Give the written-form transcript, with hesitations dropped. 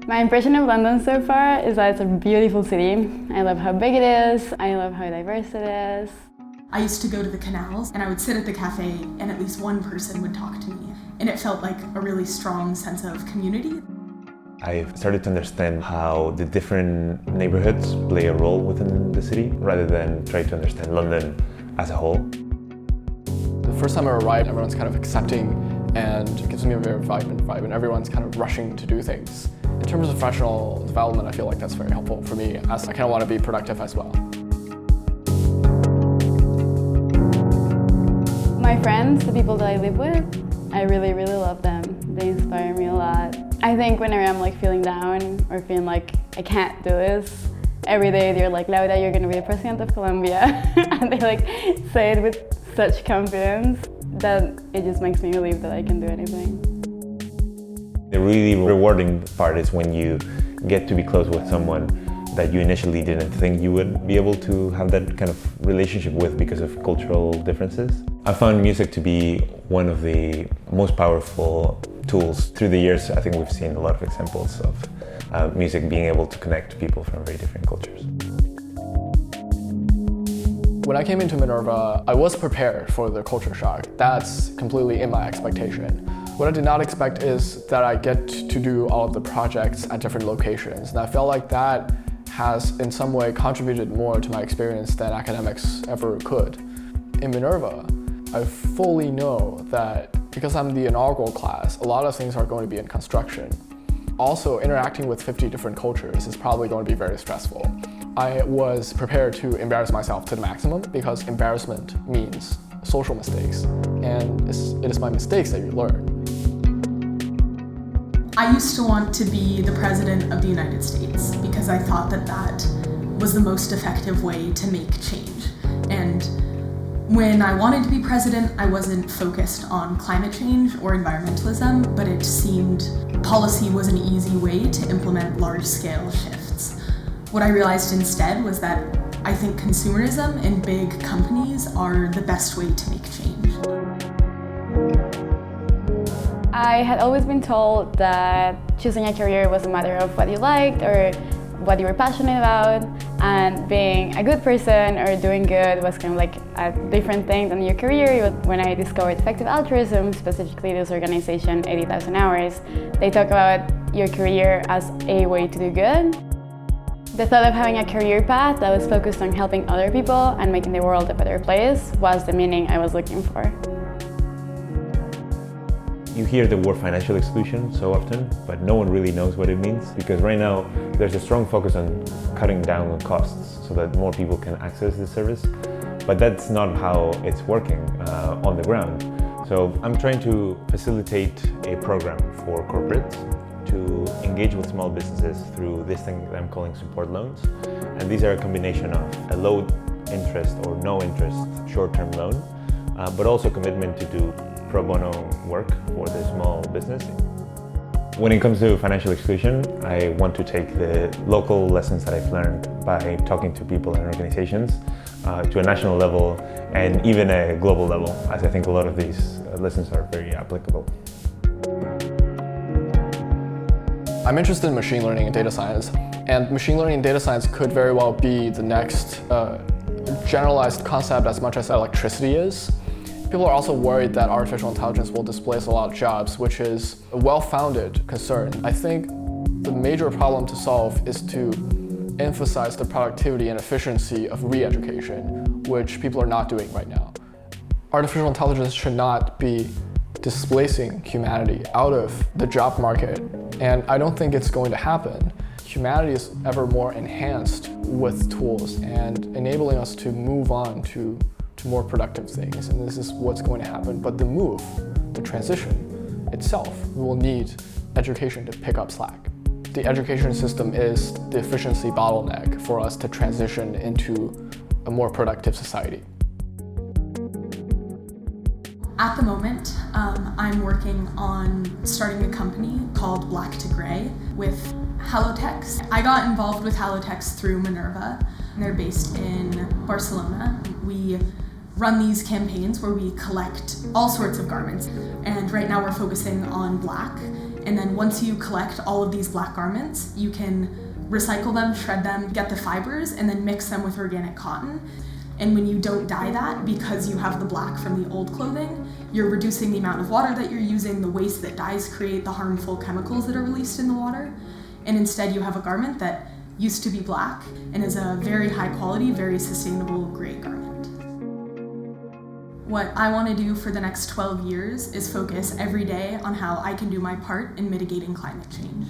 My impression of London so far is that it's a beautiful city. I love how big it is, I love how diverse it is. I used to go to the canals and I would sit at the cafe and at least one person would talk to me. And it felt like a really strong sense of community. I've started to understand how the different neighborhoods play a role within the city rather than try to understand London as a whole. The first time I arrived, everyone's kind of accepting and it gives me a very vibrant vibe and everyone's kind of rushing to do things. In terms of professional development, I feel like that's very helpful for me as I kind of want to be productive as well. My friends, the people that I live with, I really love them. They inspire me a lot. I think whenever I'm like feeling down or feeling like I can't do this, every day they're like, Laura, you're gonna be the president of Colombia. And they like say it with such confidence that it just makes me believe that I can do anything. The really rewarding part is when you get to be close with someone that you initially didn't think you would be able to have that kind of relationship with because of cultural differences. I found music to be one of the most powerful tools. Through the years, I think we've seen a lot of examples of music being able to connect people from very different cultures. When I came into Minerva, I was prepared for the culture shock. That's completely in my expectation. What I did not expect is that I get to do all of the projects at different locations. And I felt like that has in some way contributed more to my experience than academics ever could. In Minerva, I fully know that because I'm the inaugural class, a lot of things are going to be in construction. Also, interacting with 50 different cultures is probably going to be very stressful. I was prepared to embarrass myself to the maximum because embarrassment means social mistakes, and it is by mistakes that you learn. I used to want to be the president of the United States because I thought that that was the most effective way to make change. And when I wanted to be president, I wasn't focused on climate change or environmentalism, but it seemed policy was an easy way to implement large-scale shifts. What I realized instead was that I think consumerism and big companies are the best way to make change. I had always been told that choosing a career was a matter of what you liked or what you were passionate about, and being a good person or doing good was kind of like a different thing than your career. When I discovered effective altruism, specifically this organization 80,000 Hours, they talk about your career as a way to do good. The thought of having a career path that was focused on helping other people and making the world a better place was the meaning I was looking for. You hear the word financial exclusion so often, but no one really knows what it means because right now there's a strong focus on cutting down on costs so that more people can access the service, but that's not how it's working on the ground. So I'm trying to facilitate a program for corporates to engage with small businesses through this thing that I'm calling support loans. And these are a combination of a low interest or no interest short-term loan, but also commitment to do pro bono work for the small business. When it comes to financial exclusion, I want to take the local lessons that I've learned by talking to people and organizations to a national level and even a global level, as I think a lot of these lessons are very applicable. I'm interested in machine learning and data science, and machine learning and data science could very well be the next generalized concept as much as electricity is. People are also worried that artificial intelligence will displace a lot of jobs, which is a well-founded concern. I think the major problem to solve is to emphasize the productivity and efficiency of re-education, which people are not doing right now. Artificial intelligence should not be displacing humanity out of the job market, and I don't think it's going to happen. Humanity is ever more enhanced with tools and enabling us to move on to more productive things, and this is what's going to happen. But the move, the transition itself, we will need education to pick up slack. The education system is the efficiency bottleneck for us to transition into a more productive society. At the moment, I'm working on starting a company called Black to Gray with Halotex. I got involved with Halotex through Minerva. They're based in Barcelona. We run these campaigns where we collect all sorts of garments. And right now we're focusing on black And then once you collect all of these black garments, you can recycle them, shred them, get the fibers, and then mix them with organic cotton. And when you don't dye that, because you have the black from the old clothing, you're reducing the amount of water that you're using, the waste that dyes create, the harmful chemicals that are released in the water. And instead you have a garment that used to be black and is a very high quality, very sustainable gray garment. What I want to do for the next 12 years is focus every day on how I can do my part in mitigating climate change.